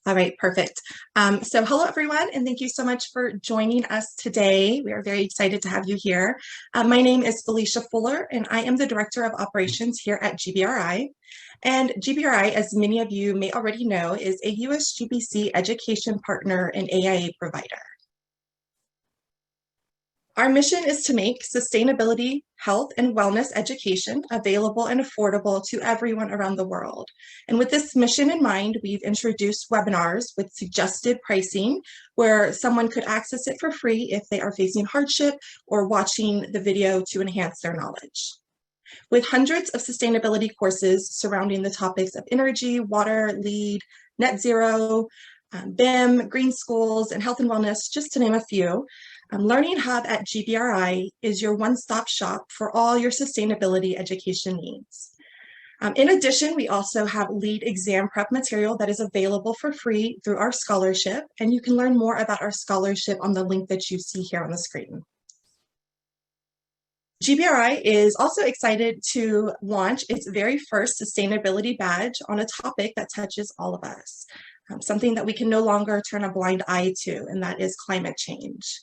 All right, perfect. So hello, everyone, and thank you so much for joining us today. We are very excited to have you here. My name is Felicia Fuller, and I am the Director of Operations here at GBRI. And GBRI, as many of you may already know, is a USGBC education partner and AIA provider. Our mission is to make sustainability, health, and wellness education available and affordable to everyone around the world. And with this mission in mind, we've introduced webinars with suggested pricing where someone could access it for free if they are facing hardship or watching the video to enhance their knowledge. With hundreds of sustainability courses surrounding the topics of energy, water, LEED, net zero, BIM, green schools, and health and wellness, just to name a few, Learning Hub at GBRI is your one-stop shop for all your sustainability education needs. In addition, we also have LEED exam prep material that is available for free through our scholarship, and you can learn more about our scholarship on the link that you see here on the screen. GBRI is also excited to launch its very first sustainability badge on a topic that touches all of us, something that we can no longer turn a blind eye to, and that is climate change.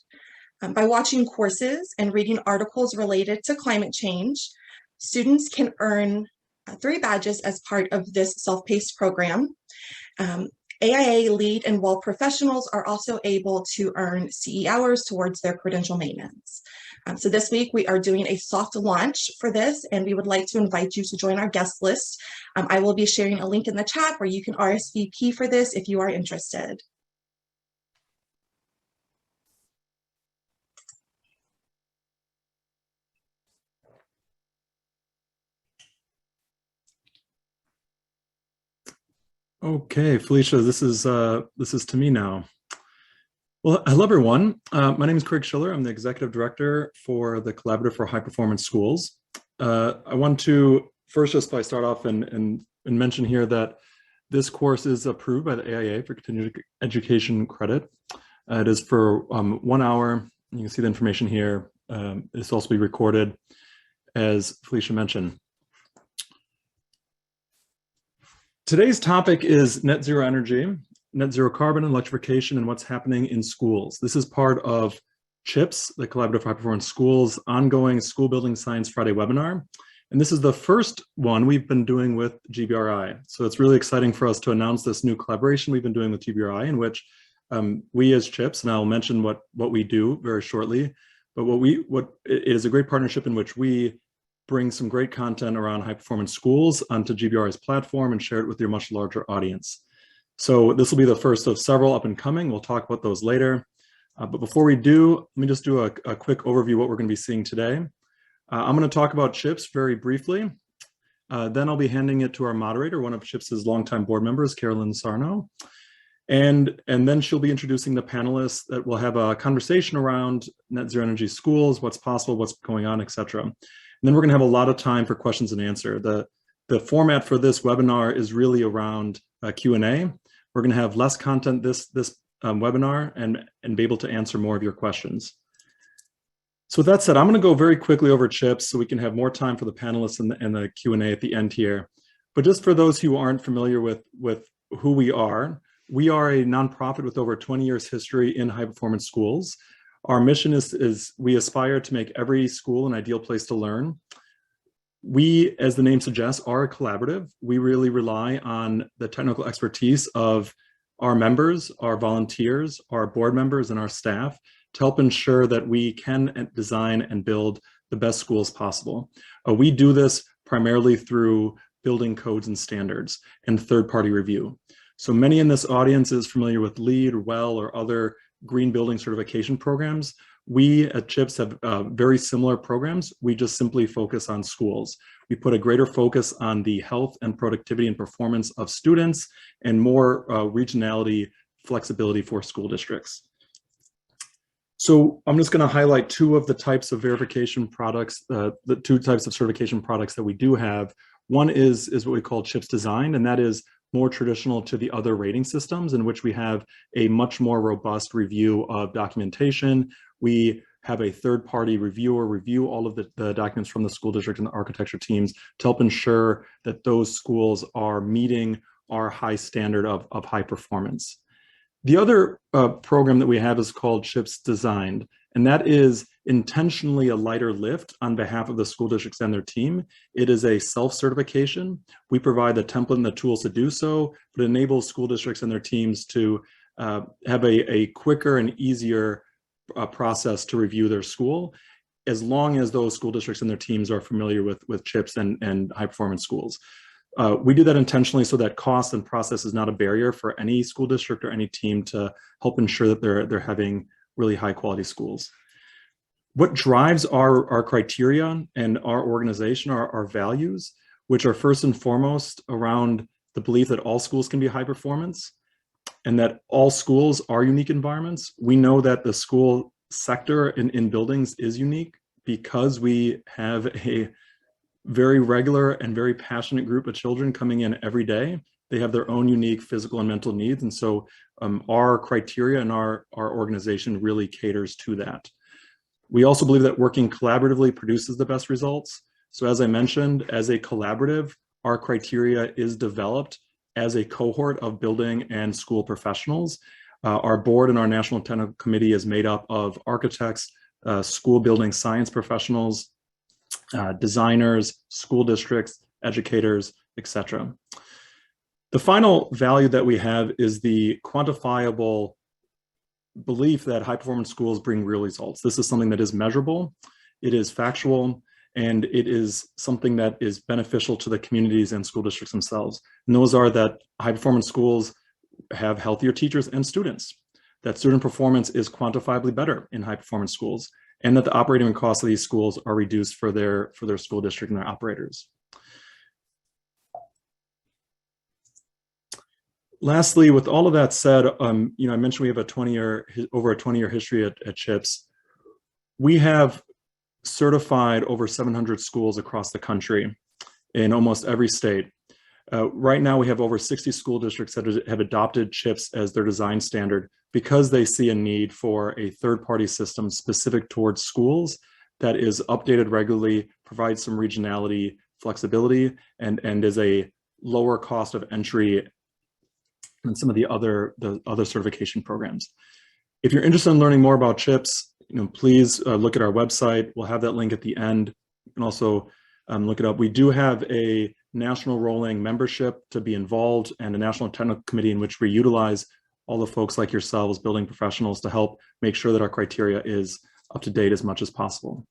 By watching courses and reading articles related to climate change, students can earn 3 badges as part of this self-paced program. AIA, LEED, and WELL professionals are also able to earn CE hours towards their credential maintenance. So this week we are doing a soft launch for this, and we would like to invite you to join our guest list. I will be sharing a link in the chat where you can RSVP for this if you are interested. Okay, Felicia, this is to me now. Well, hello everyone. My name is Craig Schiller. I'm the Executive Director for the Collaborative for High Performance Schools. I want to first just start off and mention here that this course is approved by the AIA for continuing education credit. It is for 1 hour. You can see the information here. This will also be recorded, as Felicia mentioned. Today's topic is net zero energy, net zero carbon, electrification, and what's happening in schools. This is part of CHIPS, the Collaborative for High Performance Schools, ongoing School Building Science Friday webinar. And this is the first one we've been doing with GBRI. So it's really exciting for us to announce this new collaboration we've been doing with GBRI, in which we as CHIPS, and I'll mention what we do very shortly, but it is a great partnership in which we bring some great content around high performance schools onto GBRI's platform and share it with your much larger audience. So this will be the first of several up and coming. We'll talk about those later. But before we do, let me just do a quick overview of what we're going to be seeing today. I'm going to talk about CHIPS very briefly. Then I'll be handing it to our moderator, one of CHIPS's longtime board members, Carolyn Sarno. And then she'll be introducing the panelists that will have a conversation around net zero energy schools, what's possible, what's going on, etc. And then we're going to have a lot of time for questions and answer. The format for this webinar is really around Q&A. We're going to have less content this webinar and be able to answer more of your questions. So with that said, I'm going to go very quickly over CHIPS so we can have more time for the panelists and the Q&A at the end here. But just for those who aren't familiar with who we are a nonprofit with over 20 years history in high performance schools. Our mission is we aspire to make every school an ideal place to learn. We, as the name suggests, are a collaborative. We really rely on the technical expertise of our members, our volunteers, our board members, and our staff to help ensure that we can design and build the best schools possible. We do this primarily through building codes and standards and third-party review. So many in this audience is familiar with LEED or WELL or other green building certification programs. We at CHIPS have very similar programs. We just simply focus on schools. We put a greater focus on the health and productivity and performance of students and more regionality, flexibility for school districts. So I'm just going to highlight 2 of the types of verification products, the 2 types of certification products that we do have. One is what we call CHIPS Design, and that is more traditional to the other rating systems, in which we have a much more robust review of documentation. We have a third-party reviewer review all of the documents from the school district and the architecture teams to help ensure that those schools are meeting our high standard of high performance. The other program that we have is called CHIPS Designed, and that is intentionally a lighter lift on behalf of the school districts and their team. It is a self-certification. We provide the template and the tools to do so, but it enables school districts and their teams to have a quicker and easier process to review their school, as long as those school districts and their teams are familiar with CHIPS and high performance schools. We do that intentionally so that cost and process is not a barrier for any school district or any team to help ensure that they're having really high quality schools. What drives our criteria and our organization are our values, which are first and foremost around the belief that all schools can be high performance and that all schools are unique environments. We know that the school sector in buildings is unique because we have a very regular and very passionate group of children coming in every day. They have their own unique physical and mental needs. And so our criteria and our organization really caters to that. We also believe that working collaboratively produces the best results. So as I mentioned, as a collaborative, our criteria is developed as a cohort of building and school professionals. Our board and our National Technical Committee is made up of architects, school building science professionals, designers, school districts, educators, etc. The final value that we have is the quantifiable belief that high performance schools bring real results. This is something that is measurable, it is factual, and it is something that is beneficial to the communities and school districts themselves. And those are that high performance schools have healthier teachers and students, that student performance is quantifiably better in high performance schools, and that the operating costs of these schools are reduced for their school district and their operators. Lastly, with all of that said, I mentioned we have over a 20-year history at CHIPS. We have certified over 700 schools across the country in almost every state. Right now, we have over 60 school districts that have adopted CHIPS as their design standard because they see a need for a third-party system specific towards schools that is updated regularly, provides some regionality, flexibility, and is a lower cost of entry than some of the other certification programs. If you're interested in learning more about CHIPS, please look at our website. We'll have that link at the end. You can also look it up. We do have a national rolling membership to be involved and a national technical committee in which we utilize all the folks like yourselves, building professionals, to help make sure that our criteria is up to date as much as possible.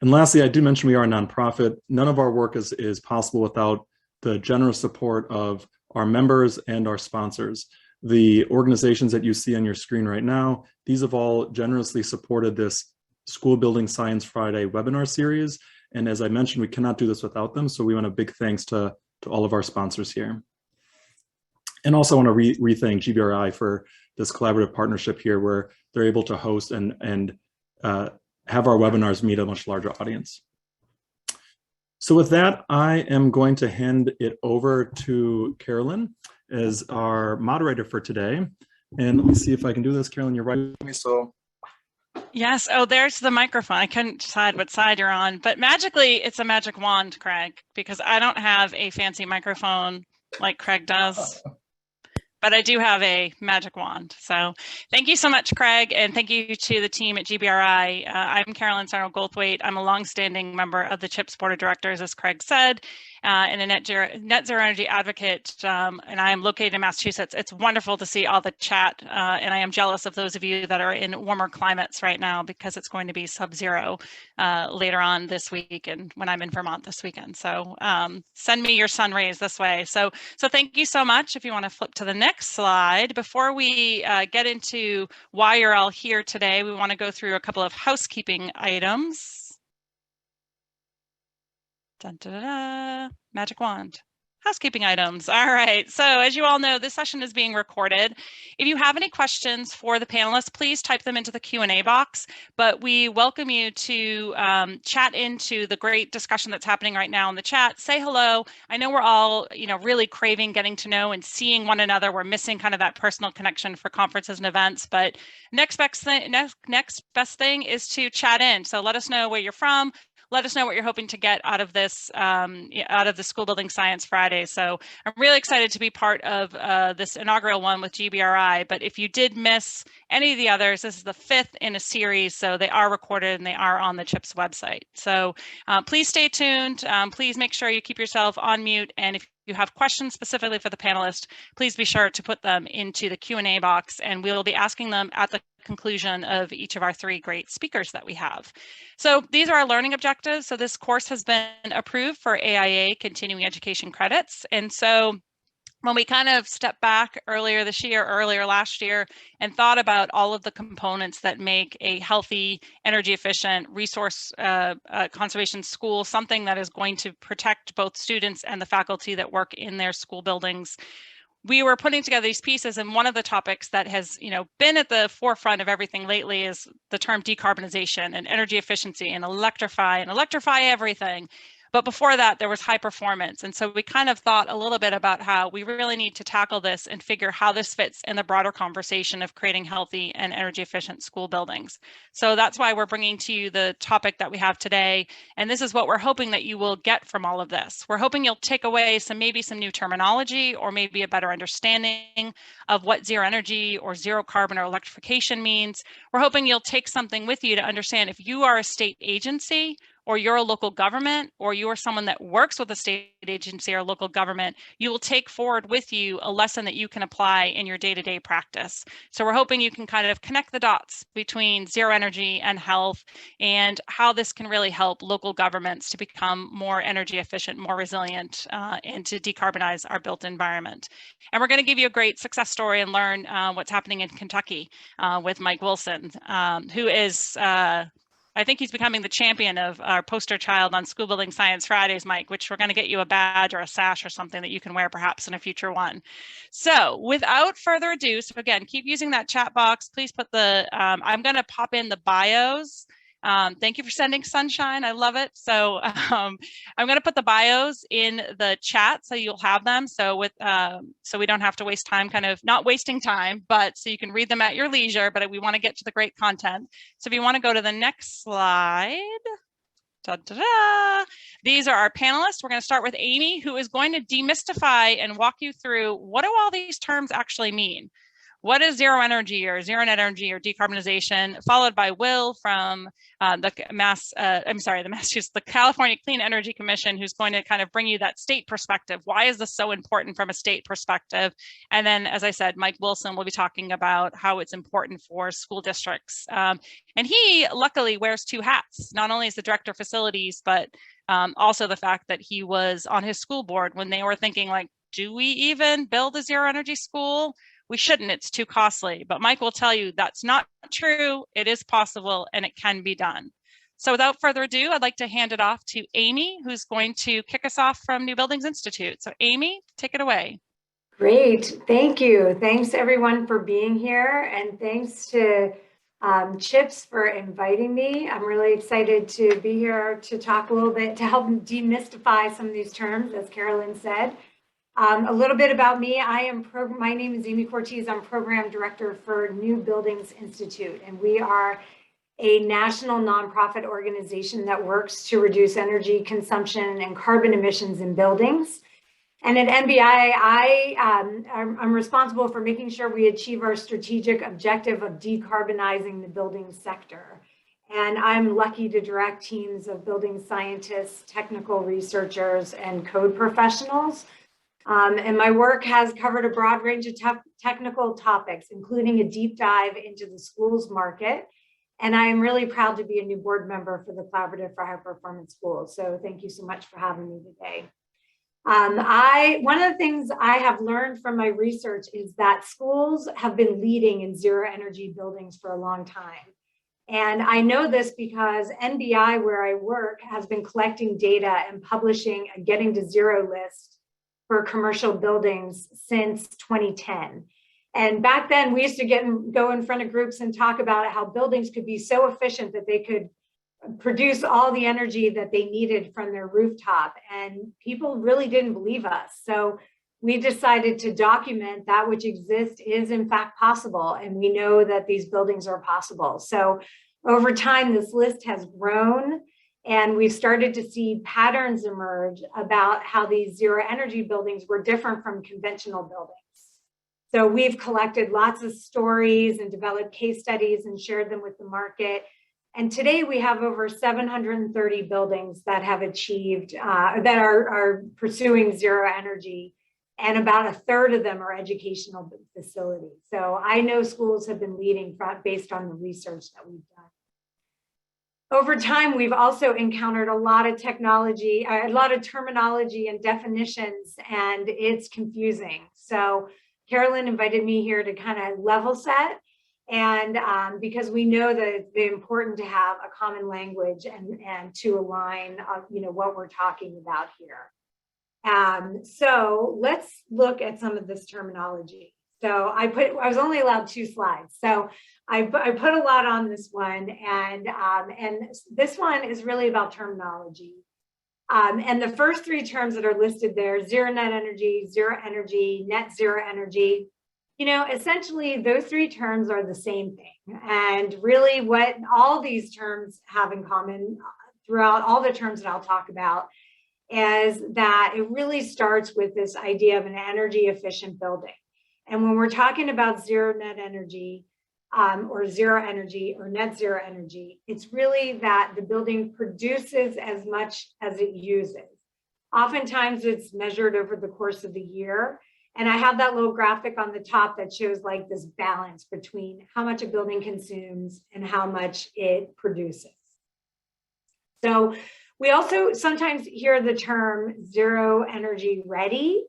And lastly, I do mention we are a nonprofit. None of our work is possible without the generous support of our members and our sponsors. The organizations that you see on your screen right now, these have all generously supported this School Building Science Friday webinar series. And as I mentioned, we cannot do this without them. So we want a big thanks to all of our sponsors here. And also want to re-thank GBRI for this collaborative partnership here where they're able to host and have our webinars meet a much larger audience. So with that, I am going to hand it over to Carolyn as our moderator for today. And let me see if I can do this. Carolyn, you're right with me, so. Yes, oh, there's the microphone. I couldn't decide what side you're on, but magically it's a magic wand, Craig, because I don't have a fancy microphone like Craig does. But I do have a magic wand. So thank you so much, Craig, and thank you to the team at GBRI. I'm Carolyn Sarno-Goldthwaite. I'm a longstanding member of the CHIPS Board of Directors, as Craig said, and a net zero energy advocate, and I am located in Massachusetts. It's wonderful to see all the chat, and I am jealous of those of you that are in warmer climates right now because it's going to be sub-zero later on this week and when I'm in Vermont this weekend. So send me your sun rays this way. So thank you so much. If you want to flip to the next slide, before we get into why you're all here today, we want to go through a couple of housekeeping items. Dun, da, da, da. Magic wand. Housekeeping items. All right. So as you all know, this session is being recorded. If you have any questions for the panelists, please type them into the Q&A box. But we welcome you to chat into the great discussion that's happening right now in the chat. Say hello. I know we're all, really craving getting to know and seeing one another. We're missing kind of that personal connection for conferences and events. But next best thing is to chat in. So let us know where you're from, let us know what you're hoping to get out of this, out of the School Building Science Friday. So I'm really excited to be part of this inaugural one with GBRI. But if you did miss any of the others, this is the 5th in a series. So they are recorded and they are on the CHIPS website. So please stay tuned. Please make sure you keep yourself on mute. And if you have questions specifically for the panelists, please be sure to put them into the Q&A box, and we will be asking them at the conclusion of each of our 3 great speakers that we have. So these are our learning objectives. So this course has been approved for AIA continuing education credits. And so when we kind of stepped back earlier last year, and thought about all of the components that make a healthy, energy efficient, resource conservation school something that is going to protect both students and the faculty that work in their school buildings, we were putting together these pieces, and one of the topics that has, been at the forefront of everything lately is the term decarbonization and energy efficiency and electrify everything. But before that, there was high performance. And so we kind of thought a little bit about how we really need to tackle this and figure how this fits in the broader conversation of creating healthy and energy efficient school buildings. So that's why we're bringing to you the topic that we have today. And this is what we're hoping that you will get from all of this. We're hoping you'll take away maybe some new terminology, or maybe a better understanding of what zero energy or zero carbon or electrification means. We're hoping you'll take something with you to understand if you are a state agency, or you're a local government, or you are someone that works with a state agency or local government, you will take forward with you a lesson that you can apply in your day-to-day practice. So we're hoping you can kind of connect the dots between zero energy and health, and how this can really help local governments to become more energy efficient, more resilient, and to decarbonize our built environment. And we're going to give you a great success story and learn what's happening in Kentucky with Mike Wilson, who is I think he's becoming the champion of our poster child on School Building Science Fridays, Mike, which we're going to get you a badge or a sash or something that you can wear perhaps in a future one. So without further ado, so again, keep using that chat box. Please put I'm going to pop in the bios. Thank you for sending sunshine. I love it. So I'm going to put the bios in the chat so you'll have them. So so we don't have to waste time, kind of not wasting time, but so you can read them at your leisure. But we want to get to the great content. So if you want to go to the next slide. Ta-da-da. These are our panelists. We're going to start with Amy, who is going to demystify and walk you through what do all these terms actually mean. What is zero energy or zero net energy or decarbonization, followed by Will from the California Clean Energy Commission, who's going to kind of bring you that state perspective. Why is this so important from a state perspective? And then, as I said, Mike Wilson will be talking about how it's important for school districts. And he luckily wears 2 hats, not only as the director of facilities, but also the fact that he was on his school board when they were thinking like, do we even build a zero energy school? We shouldn't, it's too costly. But Mike will tell you that's not true. It is possible and it can be done. So without further ado, I'd like to hand it off to Amy, who's going to kick us off from New Buildings Institute. So Amy, take it away. Great, thank you. Thanks everyone for being here, and thanks to CHIPS for inviting me. I'm really excited to be here to talk a little bit, to help demystify some of these terms, as Carolyn said. A little bit about me. My name is Amy Cortez. I'm Program Director for New Buildings Institute, and we are a national nonprofit organization that works to reduce energy consumption and carbon emissions in buildings. And at NBI, I'm responsible for making sure we achieve our strategic objective of decarbonizing the building sector. And I'm lucky to direct teams of building scientists, technical researchers, and code professionals. And my work has covered a broad range of technical topics, including a deep dive into the schools market. And I am really proud to be a new board member for the Collaborative for High Performance Schools. So thank you so much for having me today. One of the things I have learned from my research is that schools have been leading in zero energy buildings for a long time. And I know this because NBI, where I work, has been collecting data and publishing a Getting to Zero list for commercial buildings since 2010. And back then we used to go in front of groups and talk about how buildings could be so efficient that they could produce all the energy that they needed from their rooftop. And people really didn't believe us. So we decided to document that which exists is in fact possible. And we know that these buildings are possible. So over time, this list has grown. And we started to see patterns emerge about how these zero energy buildings were different from conventional buildings. So we've collected lots of stories and developed case studies and shared them with the market. And today we have over 730 buildings that have achieved, that are pursuing zero energy. And about a third of them are educational facilities. So I know schools have been leading based on the research that we've done. Over time, we've also encountered a lot of technology, a lot of terminology and definitions, and it's confusing. So Carolyn invited me here to kind of level set, and because we know that it's important to have a common language and to align, what we're talking about here. So let's look at some of this terminology. So I was only allowed 2 slides. So I put a lot on this one, and this one is really about terminology. And the first 3 terms that are listed there, zero net energy, net zero energy, essentially those 3 terms are the same thing. And really what all these terms have in common throughout all the terms that I'll talk about is that it really starts with this idea of an energy efficient building. And when we're talking about zero net energy, or zero energy or net zero energy, it's really that the building produces as much as it uses. Oftentimes it's measured over the course of the year. And I have that little graphic on the top that shows like this balance between how much a building consumes and how much it produces. So we also sometimes hear the term zero energy ready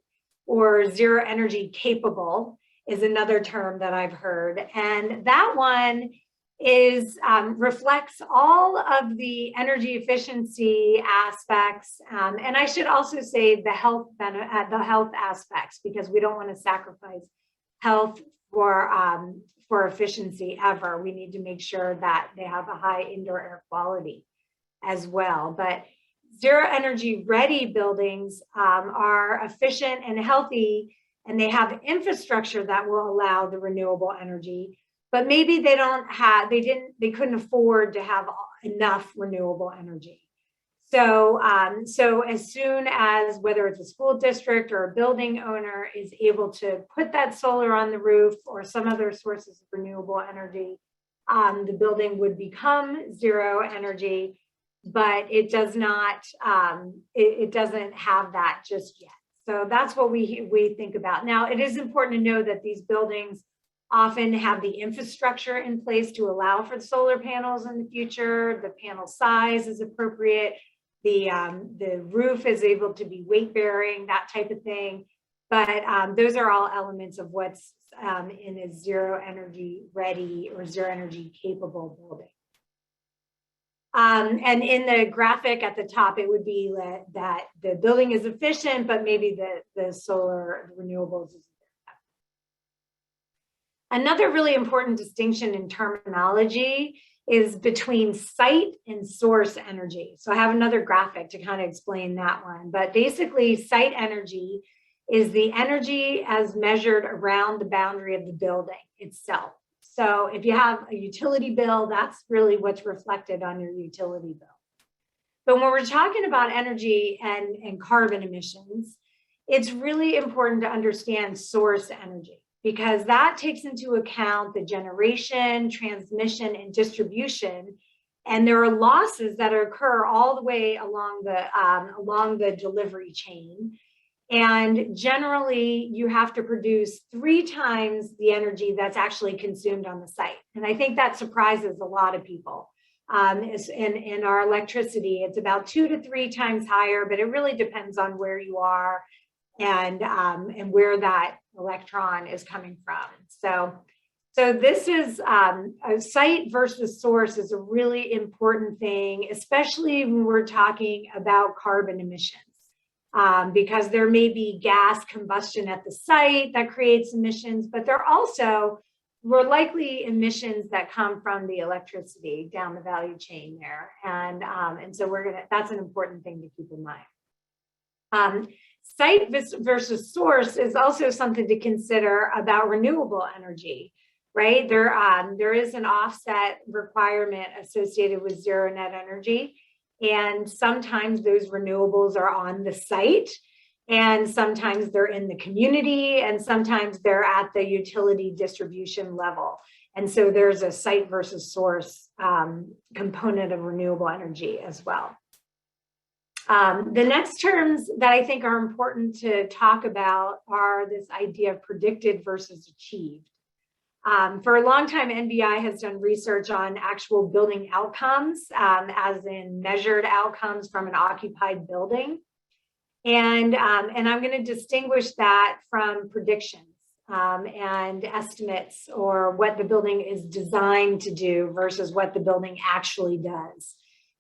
or zero energy capable is another term that I've heard. And that one is reflects all of the energy efficiency aspects. And I should also say the health aspects, because we don't want to sacrifice health for efficiency ever. We need to make sure that they have a high indoor air quality as well. But zero energy ready buildings are efficient and healthy, and they have infrastructure that will allow the renewable energy, but maybe they couldn't afford to have enough renewable energy. So, so as soon as, whether it's a school district or a building owner is able to put that solar on the roof or some other sources of renewable energy, the building would become zero energy, but it does not, it doesn't have that just yet. So that's what we think about. Now, it is important to know that these buildings often have the infrastructure in place to allow for the solar panels in the future. The panel size is appropriate. The roof is able to be weight bearing, that type of thing. But those are all elements of what's in a zero energy ready or zero energy capable building. And in the graphic at the top, it would be that the building is efficient, but maybe the solar renewables is. Another really important distinction in terminology is between site and source energy. So I have another graphic to kind of explain that one. But basically, site energy is the energy as measured around the boundary of the building itself. So if you have a utility bill, that's really what's reflected on your utility bill. But when we're talking about energy and carbon emissions, it's really important to understand source energy, because that takes into account the generation, transmission, and distribution. And there are losses that occur all the way along the delivery chain. And generally, you have to produce 3 times the energy that's actually consumed on the site. And I think that surprises a lot of people. In our electricity, it's about 2 to 3 times higher, but it really depends on where you are and where that electron is coming from. So this is a site versus source is a really important thing, especially when we're talking about carbon emissions. Because there may be gas combustion at the site that creates emissions, but there also were likely emissions that come from the electricity down the value chain there. And so that's an important thing to keep in mind. Site versus source is also something to consider about renewable energy, right? There is an offset requirement associated with zero net energy. And sometimes those renewables are on the site, and sometimes they're in the community, and sometimes they're at the utility distribution level. And so there's a site versus source component of renewable energy as well. The next terms that I think are important to talk about are this idea of predicted versus achieved. For a long time, NBI has done research on actual building outcomes, as in measured outcomes from an occupied building. And I'm going to distinguish that from predictions and estimates, or what the building is designed to do versus what the building actually does.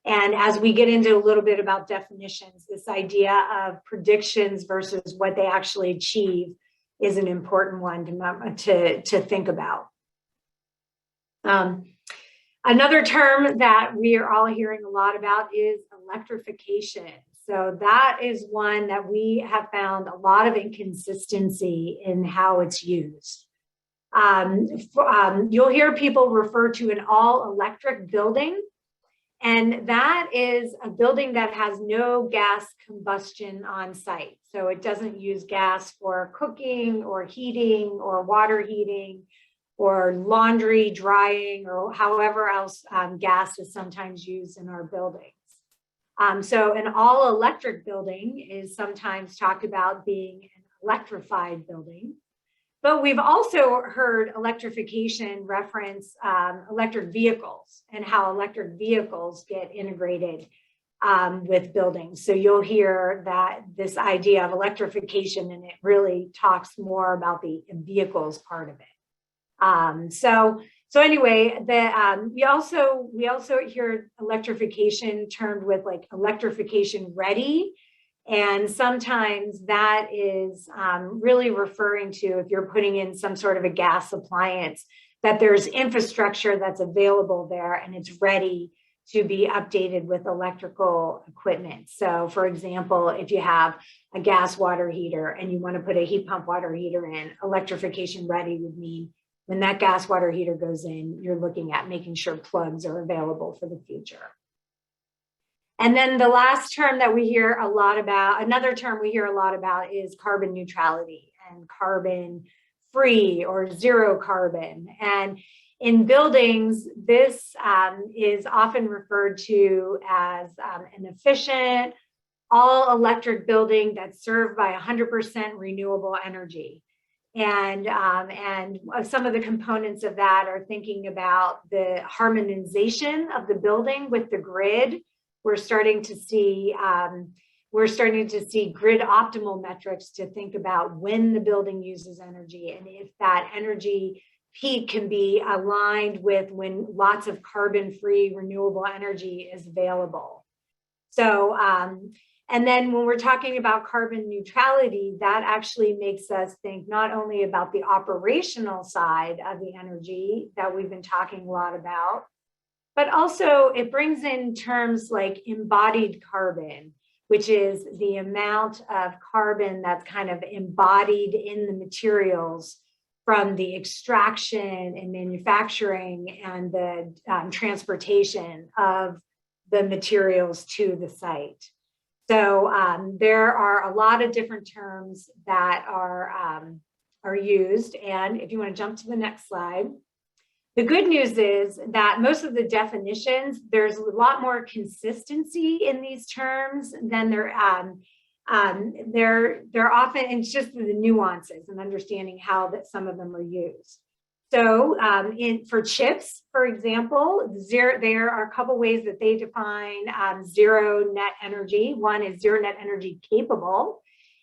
And as we get into a little bit about definitions, this idea of predictions versus what they actually achieve is an important one to think about. Another term that we are all hearing a lot about is electrification. So that is one that we have found a lot of inconsistency in how it's used. You'll hear people refer to an all-electric building, and that is a building that has no gas combustion on site. So it doesn't use gas for cooking or heating or water heating or laundry, drying, or however else gas is sometimes used in our buildings. So an all-electric building is sometimes talked about being an electrified building. But we've also heard electrification reference electric vehicles and how electric vehicles get integrated with buildings. So you'll hear that this idea of electrification, and it really talks more about the vehicles part of it. So anyway, we also hear electrification termed with like electrification ready. And sometimes that is really referring to, if you're putting in some sort of a gas appliance, that there's infrastructure that's available there and it's ready to be updated with electrical equipment. So for example, if you have a gas water heater and you want to put a heat pump water heater in, electrification ready would mean when that gas water heater goes in, you're looking at making sure plugs are available for the future. And then the last term that we hear a lot about, another term we hear a lot about, is carbon neutrality and carbon free or zero carbon. And in buildings, this is often referred to as an efficient, all electric building that's served by 100% renewable energy. And some of the components of that are thinking about the harmonization of the building with the grid. We're starting to see grid optimal metrics to think about when the building uses energy, and if that energy peak can be aligned with when lots of carbon-free renewable energy is available. So, and then when we're talking about carbon neutrality, that actually makes us think not only about the operational side of the energy that we've been talking a lot about, but also it brings in terms like embodied carbon, which is the amount of carbon that's kind of embodied in the materials from the extraction and manufacturing and the transportation of the materials to the site. So there are a lot of different terms that are used. And if you want to jump to the next slide. The good news is that most of the definitions, there's a lot more consistency in these terms than they're often, it's just the nuances and understanding how that some of them are used. So for chips, for example, there are a couple ways that they define zero net energy. One is zero net energy capable,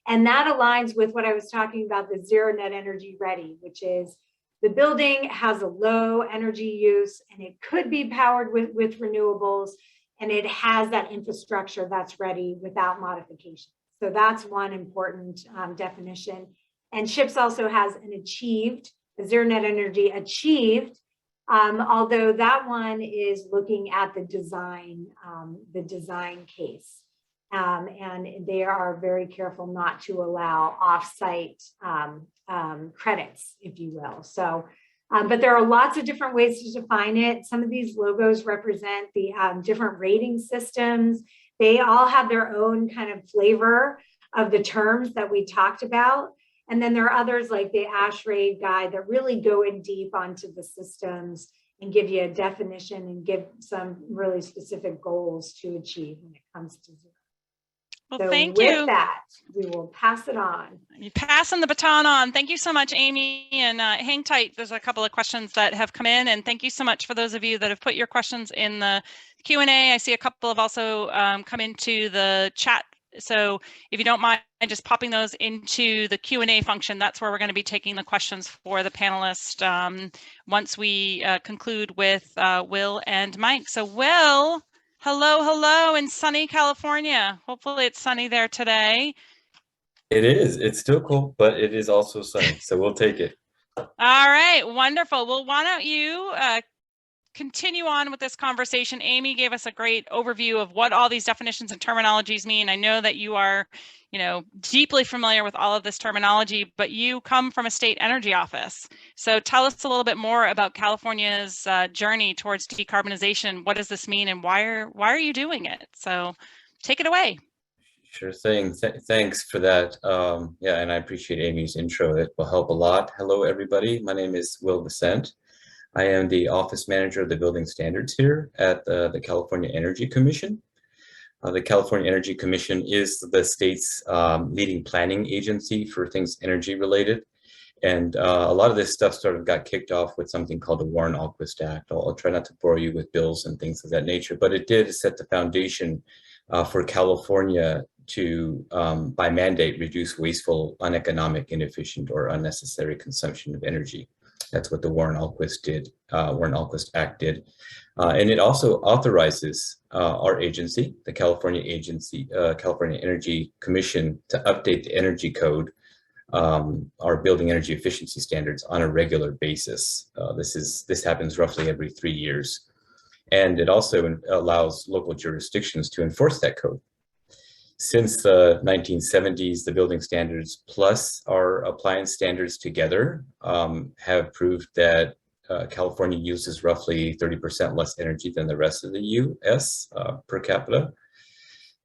and that aligns with what I was talking about, the zero net energy ready, which is the building has a low energy use and it could be powered with renewables, and it has that infrastructure that's ready without modification. So that's one important definition. And CHIPS also has an achieved, a zero net energy achieved, although that one is looking at the design case. And they are very careful not to allow off-site credits, if you will. So But there are lots of different ways to define it. Some of these logos represent the different rating systems. They all have their own kind of flavor of the terms that we talked about. And then there are others like the ASHRAE guide that really go in deep onto the systems and give you a definition and give some really specific goals to achieve when it comes to zero. Well, So thank with you. that, we will pass it on. You're passing the baton on. Thank you so much, Amy, and hang tight. There's a couple of questions that have come in, and thank you so much for those of you that have put your questions in the Q&A. I see a couple have also come into the chat. So if you don't mind just popping those into the Q&A function, that's where we're going to be taking the questions for the panelists once we conclude with Will and Mike. So Will, hello in sunny California. Hopefully it's sunny there today. It is. It's still cool, but it is also sunny, so we'll take it. All right, wonderful. Well, why don't you continue on with this conversation? Amy gave us a great overview of what all these definitions and terminologies mean. I know that you are, deeply familiar with all of this terminology, but you come from a state energy office. So tell us a little bit more about California's journey towards decarbonization. What does this mean, and why are you doing it? So take it away. Sure thing. Thanks for that. Yeah, and I appreciate Amy's intro. It will help a lot. Hello, everybody. My name is Will Vicent. I am the office manager of the building standards here at the California Energy Commission. The California Energy Commission is the state's leading planning agency for things energy related. And a lot of this stuff sort of got kicked off with something called the Warren-Alquist Act. I'll try not to bore you with bills and things of that nature, but it did set the foundation for California to, by mandate, reduce wasteful, uneconomic, inefficient, or unnecessary consumption of energy. That's what the Warren-Alquist Act did. And it also authorizes our agency, the California Energy Commission, to update the energy code, our building energy efficiency standards, on a regular basis. This happens roughly every 3 years. And it also allows local jurisdictions to enforce that code. Since the 1970s, the building standards plus our appliance standards together have proved that California uses roughly 30% less energy than the rest of the US per capita.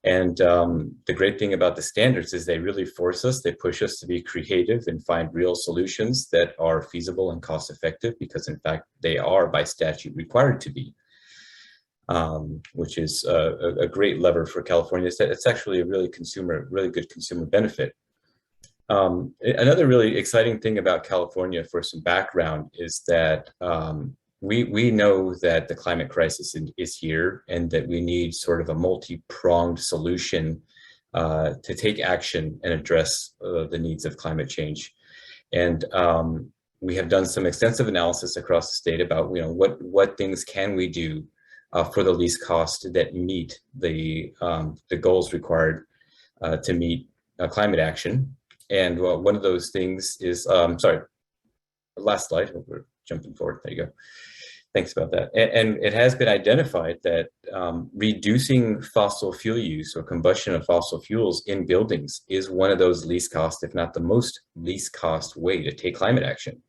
And the great thing about the standards is they really force us, they push us to be creative and find real solutions that are feasible and cost effective, because in fact, they are by statute required to be. Which is a great lever for California. It's actually a really good consumer benefit. Another really exciting thing about California, for some background, is that we know that the climate crisis is here, and that we need sort of a multi-pronged solution to take action and address the needs of climate change. And we have done some extensive analysis across the state about what things can we do for the least cost that meet the goals required to meet climate action. And one of those things is, sorry, last slide, we're jumping forward, there you go. Thanks about that. And it has been identified that reducing fossil fuel use or combustion of fossil fuels in buildings is one of those least cost, if not the most least cost way to take climate action.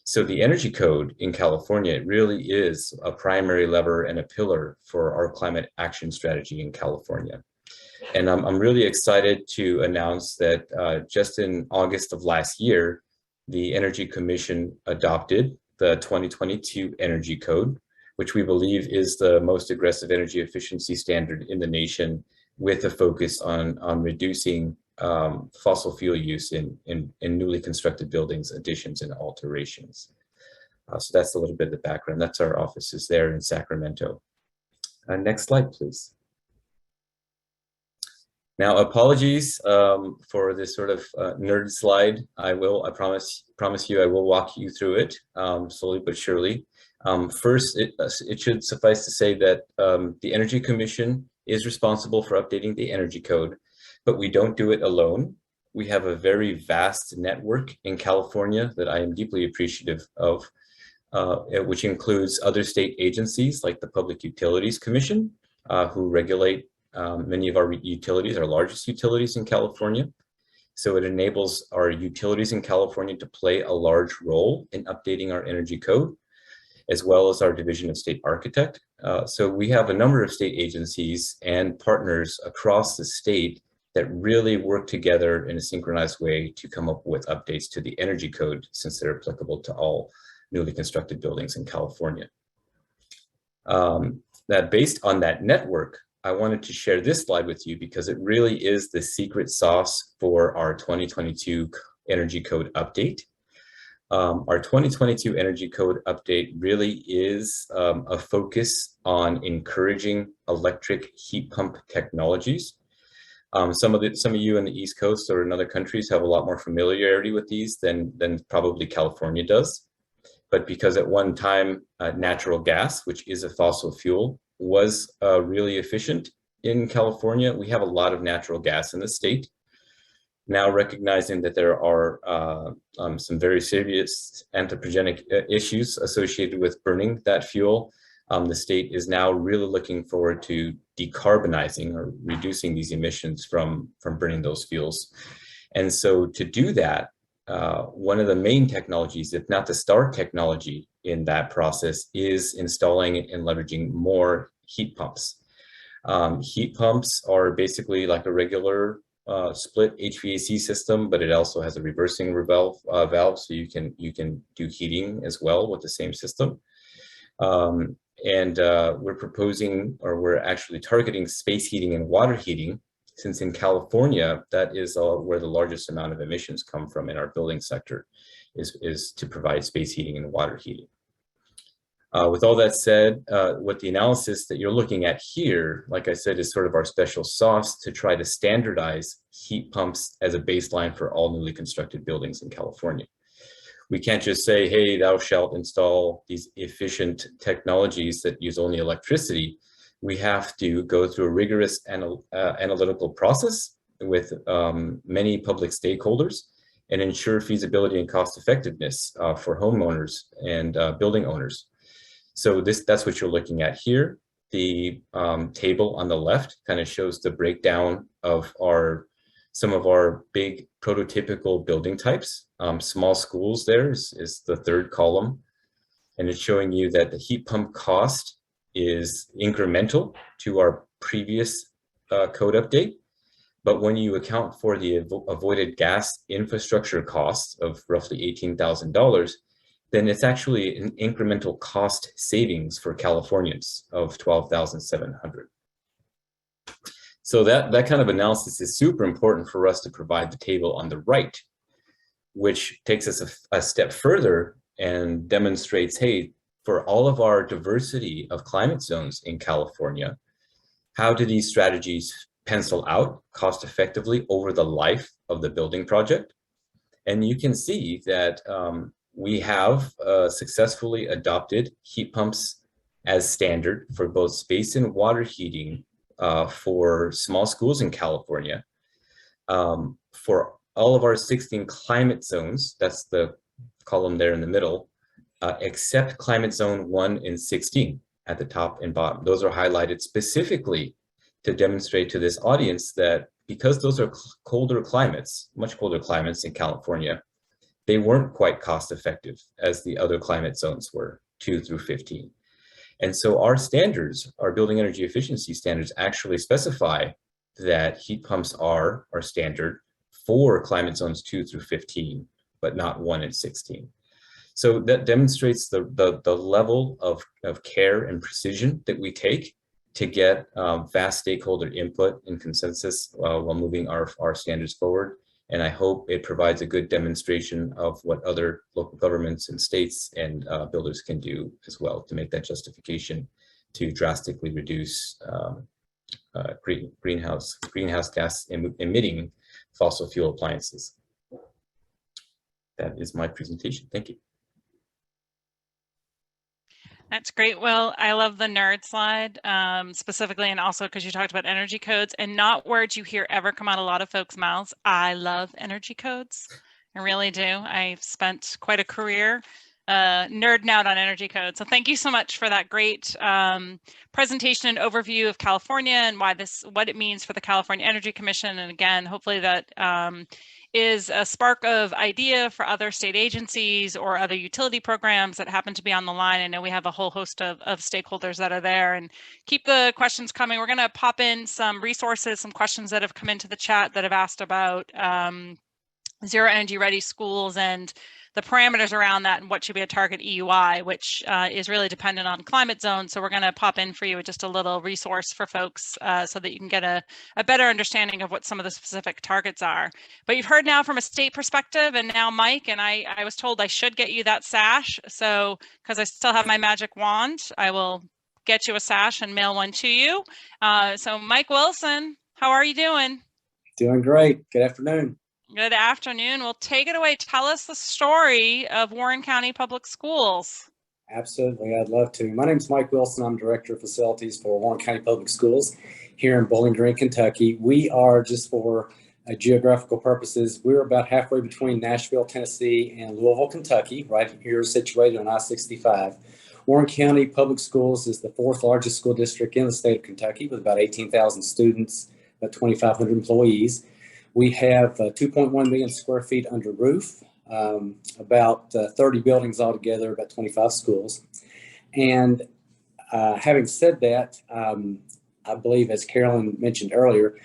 So the energy code in California really is a primary lever and a pillar for our climate action strategy in California. And I'm really excited to announce that just in August of last year, the Energy Commission adopted the 2022 Energy Code, which we believe is the most aggressive energy efficiency standard in the nation, with a focus on reducing fossil fuel use in newly constructed buildings, additions, and alterations. So that's a little bit of the background. That's our offices there in Sacramento. Next slide, please. Now, apologies for this sort of nerd slide. I promise you, I will walk you through it slowly but surely. First, it should suffice to say that the Energy Commission is responsible for updating the energy code, but we don't do it alone. We have a very vast network in California that I am deeply appreciative of, which includes other state agencies like the Public Utilities Commission, who regulate many of our utilities, our largest utilities in California. So it enables our utilities in California to play a large role in updating our energy code, as well as our Division of State Architect. So we have a number of state agencies and partners across the state that really work together in a synchronized way to come up with updates to the energy code, since they're applicable to all newly constructed buildings in California. That based on that network, I wanted to share this slide with you because it really is the secret sauce for our 2022 energy code update. Our 2022 energy code update really is a focus on encouraging electric heat pump technologies. Some of you in the East Coast or in other countries have a lot more familiarity with these than probably California does. But because at one time, natural gas, which is a fossil fuel, was really efficient in California, we have a lot of natural gas in the state. Now recognizing that there are some very serious anthropogenic issues associated with burning that fuel, the state is now really looking forward to decarbonizing or reducing these emissions from burning those fuels. And so to do that, one of the main technologies, if not the star technology in that process, is installing and leveraging more heat pumps. Heat pumps are basically like a regular split HVAC system, but it also has a reversing valve, so you can do heating as well with the same system. We're proposing, or we're actually targeting space heating and water heating, since in California, that is where the largest amount of emissions come from in our building sector, is to provide space heating and water heating. With all that said, what the analysis that you're looking at here, like I said, is sort of our special sauce to try to standardize heat pumps as a baseline for all newly constructed buildings in California. We can't just say, hey, thou shalt install these efficient technologies that use only electricity. We have to go through a rigorous analytical process with many public stakeholders and ensure feasibility and cost effectiveness for homeowners and building owners. So that's what you're looking at here. The table on the left kind of shows the breakdown of some of our big prototypical building types. Small schools there is the third column, and it's showing you that the heat pump cost is incremental to our previous code update. But when you account for the avoided gas infrastructure costs of roughly $18,000, then it's actually an incremental cost savings for Californians of $12,700. So that kind of analysis is super important for us to provide the table on the right, which takes us a step further and demonstrates, hey, for all of our diversity of climate zones in California, how do these strategies pencil out cost effectively over the life of the building project? And you can see that we have successfully adopted heat pumps as standard for both space and water heating for small schools in California. For all of our 16 climate zones, that's the column there in the middle, except climate zone 1 and 16 at the top and bottom. Those are highlighted specifically to demonstrate to this audience that because those are colder climates, much colder climates in California, they weren't quite cost effective as the other climate zones were, 2 through 15. And so our standards, our building energy efficiency standards, actually specify that heat pumps are standard for climate zones 2 through 15, but not 1 and 16. So that demonstrates the level of care and precision that we take to get vast stakeholder input and consensus while moving our standards forward. And I hope it provides a good demonstration of what other local governments and states and builders can do as well to make that justification to drastically reduce greenhouse gas emitting fossil fuel appliances. That is my presentation. Thank you. That's great. Well, I love the nerd slide specifically, and also because you talked about energy codes, and not words you hear ever come out a lot of folks' mouths. I love energy codes. I really do. I've spent quite a career nerding out on energy code. So thank you so much for that great presentation and overview of California and what it means for the California Energy Commission. And again, hopefully that is a spark of idea for other state agencies or other utility programs that happen to be on the line. I know we have a whole host of stakeholders that are there, and keep the questions coming. We're going to pop in some resources, some questions that have come into the chat that have asked about zero energy ready schools and the parameters around that and what should be a target EUI, which is really dependent on climate zone. So we're going to pop in for you with just a little resource for folks so that you can get a better understanding of what some of the specific targets are. But you've heard now from a state perspective, and now Mike, and I was told I should get you that sash. So because I still have my magic wand, I will get you a sash and mail one to you. So Mike Wilson, how are you doing? Doing great. Good afternoon. Good afternoon. Well, take it away. Tell us the story of Warren County Public Schools. Absolutely. I'd love to. My name is Mike Wilson. I'm Director of Facilities for Warren County Public Schools here in Bowling Green, Kentucky. We are, just for geographical purposes, we're about halfway between Nashville, Tennessee and Louisville, Kentucky, right here situated on I-65. Warren County Public Schools is the fourth largest school district in the state of Kentucky with about 18,000 students, about 2,500 employees. We have 2.1 million square feet under roof, about 30 buildings altogether, about 25 schools. And having said that, I believe, as Carolyn mentioned earlier,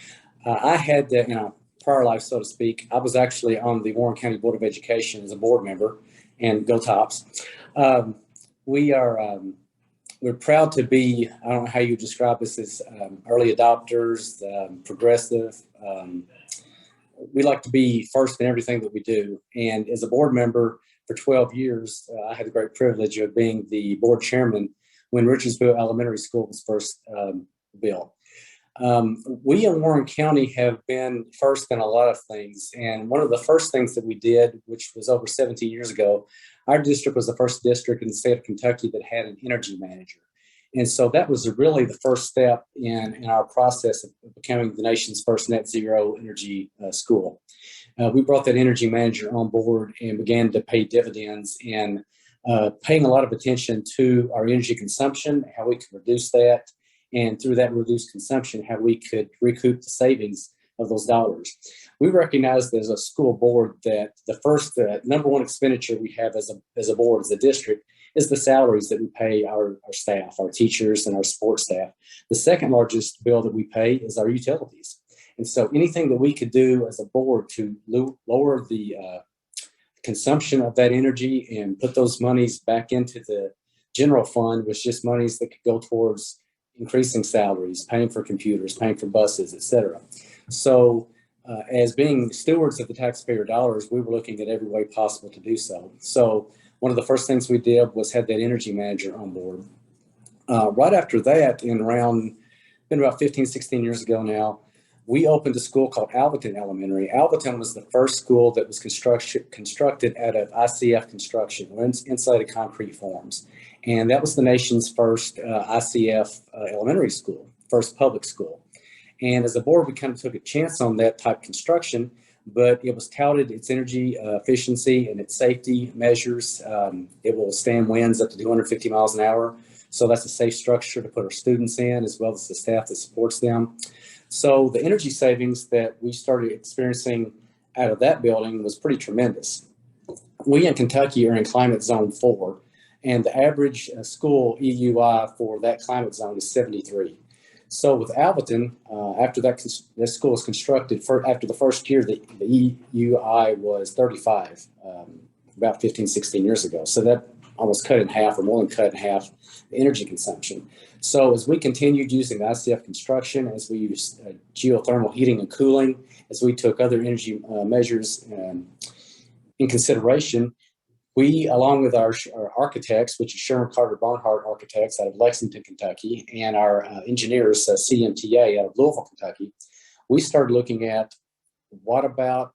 I had, in a prior life, so to speak, I was actually on the Warren County Board of Education as a board member, and go Tops. We're proud to be, I don't know how you describe us, as early adopters, progressive. We like to be first in everything that we do. And as a board member for 12 years, I had the great privilege of being the board chairman when Richardsville Elementary School was first built. We in Warren County have been first in a lot of things. And one of the first things that we did, which was over 17 years ago, our district was the first district in the state of Kentucky that had an energy manager. And so that was really the first step in our process of becoming the nation's first net zero energy school. We brought that energy manager on board and began to pay dividends and paying a lot of attention to our energy consumption, how we could reduce that, and through that reduced consumption, how we could recoup the savings of those dollars. We recognized as a school board that the first number one expenditure we have as a board, as a district, is the salaries that we pay our staff, our teachers and our support staff. The second largest bill that we pay is our utilities. And so anything that we could do as a board to lower the consumption of that energy and put those monies back into the general fund was just monies that could go towards increasing salaries, paying for computers, paying for buses, et cetera. So as being stewards of the taxpayer dollars, we were looking at every way possible to do so. So one of the first things we did was have that energy manager on board. Right after that, been about 15, 16 years ago now, we opened a school called Alvaton Elementary. Alvaton was the first school that was constructed out of ICF construction, or insulated concrete forms. And that was the nation's first ICF elementary school, first public school. And as a board, we kind of took a chance on that type of construction, but it was touted its energy efficiency and its safety measures. It will stand winds up to 250 miles an hour. So that's a safe structure to put our students in, as well as the staff that supports them. So the energy savings that we started experiencing out of that building was pretty tremendous. We in Kentucky are in climate zone 4, and the average school EUI for that climate zone is 73. So with Alvaton, after that school was constructed, after the first year, the EUI was 35, about 15, 16 years ago. So that almost cut in half, or more than cut in half, the energy consumption. So as we continued using ICF construction, as we used geothermal heating and cooling, as we took other energy measures in consideration, we, along with our architects, which is Sherman Carter Barnhart Architects out of Lexington, Kentucky, and our engineers, CMTA out of Louisville, Kentucky, we started looking at what about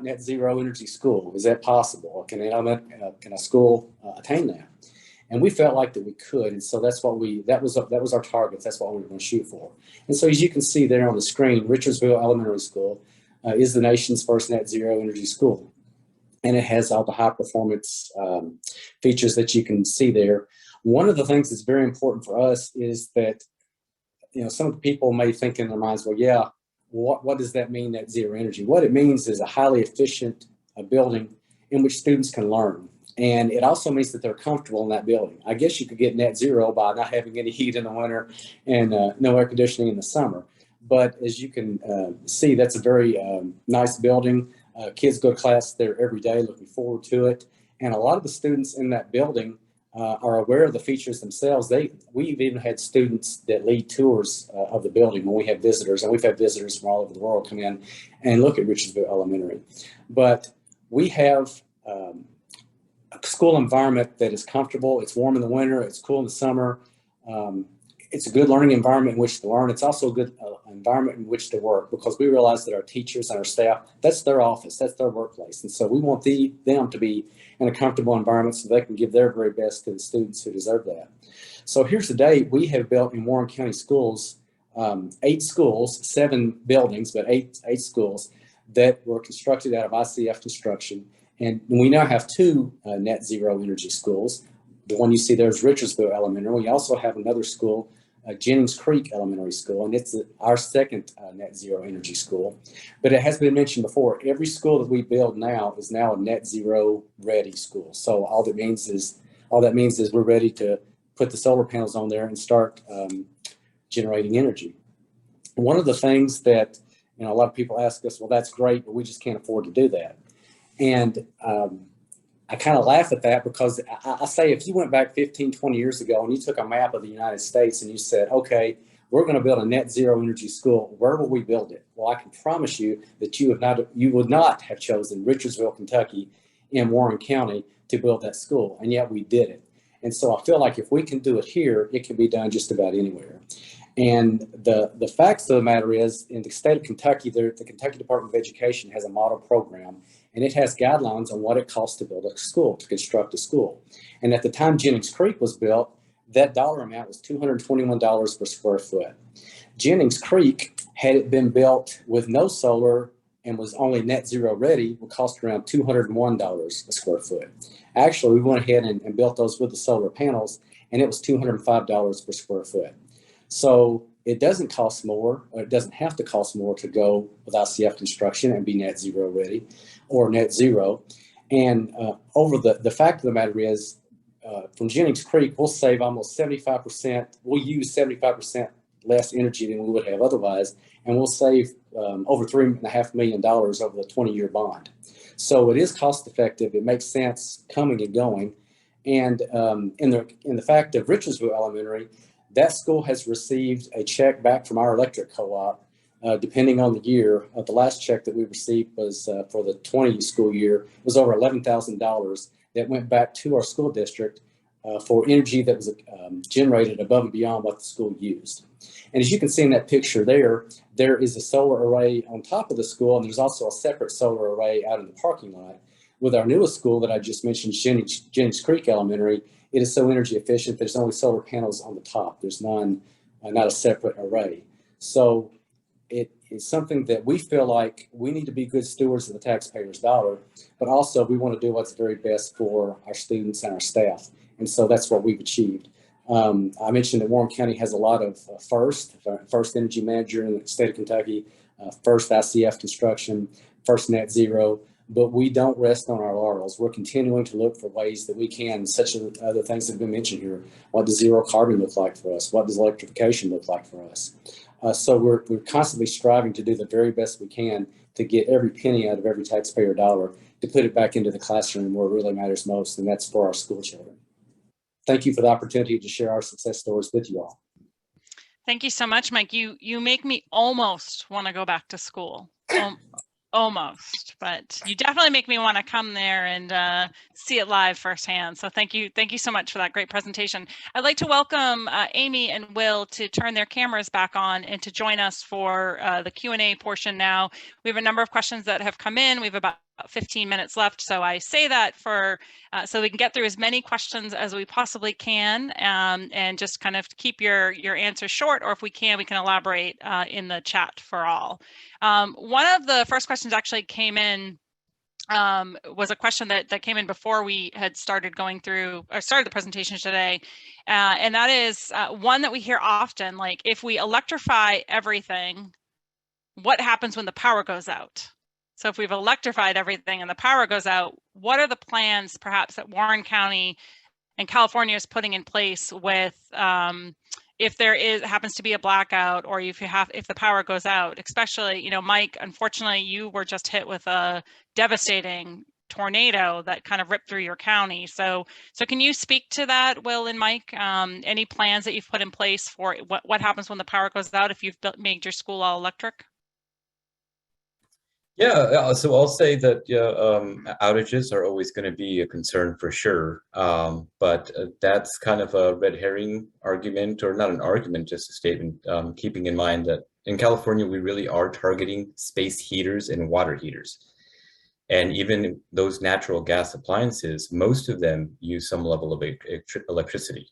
net zero energy school? Is that possible? Can a school attain that? And we felt like that we could, and so that was our target. That's what we were going to shoot for. And so, as you can see there on the screen, Richardsville Elementary School is the nation's first net zero energy school. and it has all the high performance features that you can see there. One of the things that's very important for us is that, some of the people may think in their minds, well, yeah, what does that mean, net zero energy? What it means is a highly efficient building in which students can learn. And it also means that they're comfortable in that building. I guess you could get net zero by not having any heat in the winter and no air conditioning in the summer. But as you can see, that's a very nice building. Kids go to class there every day, looking forward to it. And a lot of the students in that building are aware of the features themselves. We've even had students that lead tours of the building when we have visitors, and we've had visitors from all over the world come in and look at Richardsville Elementary. But we have a school environment that is comfortable. It's warm in the winter, it's cool in the summer. It's a good learning environment in which to learn. It's also a good environment in which to work, because we realize that our teachers and our staff, that's their office, that's their workplace. And so we want them to be in a comfortable environment so they can give their very best to the students who deserve that. So here's the date. We have built in Warren County schools, 8 schools, 7 buildings, but eight schools that were constructed out of ICF construction. And we now have 2 net zero energy schools. The one you see there is Richardsville Elementary. We also have another school, Jennings Creek Elementary School, and it's our second net zero energy school. But it has been mentioned before, every school that we build now is now a net zero ready school. So all that means is we're ready to put the solar panels on there and start generating energy. One of the things that a lot of people ask us, well, that's great, but we just can't afford to do that. And I kind of laugh at that, because I say, if you went back 15, 20 years ago and you took a map of the United States and you said, okay, we're going to build a net zero energy school, where will we build it? Well, I can promise you that you would not have chosen Richardsville, Kentucky in Warren County to build that school. And yet we did it. And so I feel like if we can do it here, it can be done just about anywhere. And the facts of the matter is, in the state of Kentucky, the Kentucky Department of Education has a model program, and it has guidelines on what it costs to build a school, to construct a school. And at the time Jennings Creek was built, that dollar amount was $221 per square foot. Jennings Creek, had it been built with no solar and was only net zero ready, would cost around $201 a square foot. Actually, we went ahead and built those with the solar panels, and it was $205 per square foot. So it doesn't cost more, or it doesn't have to cost more to go with ICF construction and be net zero ready or net zero. And over the fact of the matter is, from Jennings Creek, we'll save almost 75%. We'll use 75% less energy than we would have otherwise, and we'll save over $3.5 million over the 20-year bond. So it is cost effective. It makes sense coming and going. And in the fact of Richardsville Elementary, that school has received a check back from our electric co-op, depending on the year. The last check that we received was for the 20 school year. It was over $11,000 that went back to our school district for energy that was generated above and beyond what the school used. And as you can see in that picture there is a solar array on top of the school, and there's also a separate solar array out in the parking lot. With our newest school that I just mentioned, Jennings Creek Elementary, it is so energy efficient, there's only solar panels on the top. There's not a separate array. So it is something that we feel like we need to be good stewards of the taxpayer's dollar, but also we want to do what's very best for our students and our staff. And so that's what we've achieved. I mentioned that Warren County has a lot of first energy manager in the state of Kentucky, first ICF construction, first net zero. But we don't rest on our laurels. We're continuing to look for ways that we can, such as other things that have been mentioned here. What does zero carbon look like for us? What does electrification look like for us? So we're constantly striving to do the very best we can to get every penny out of every taxpayer dollar to put it back into the classroom where it really matters most, and that's for our school children. Thank you for the opportunity to share our success stories with you all. Thank you so much, Mike. You make me almost want to go back to school. Almost, but you definitely make me want to come there and see it live firsthand. So thank you so much for that great presentation. I'd like to welcome Amy and Will to turn their cameras back on and to join us for the Q&A portion now. We have a number of questions that have come in. We have about 15 minutes left, so I say that for so we can get through as many questions as we possibly can, and just kind of keep your answers short, or if we can elaborate in the chat for all. One of the first questions actually came in was a question that came in before we had started going through or started the presentation today. And that is one that we hear often, like if we electrify everything, what happens when the power goes out? So if we've electrified everything and the power goes out, what are the plans perhaps that Warren County and California is putting in place with if there happens to be a blackout, or if the power goes out, especially, Mike, unfortunately, you were just hit with a devastating tornado that kind of ripped through your county. So can you speak to that, Will and Mike? Any plans that you've put in place for what happens when the power goes out if you've made your school all electric? Yeah, so I'll say that outages are always going to be a concern for sure, but that's kind of a red herring argument, or not an argument, just a statement, keeping in mind that in California, we really are targeting space heaters and water heaters. And even those natural gas appliances, most of them use some level of electricity.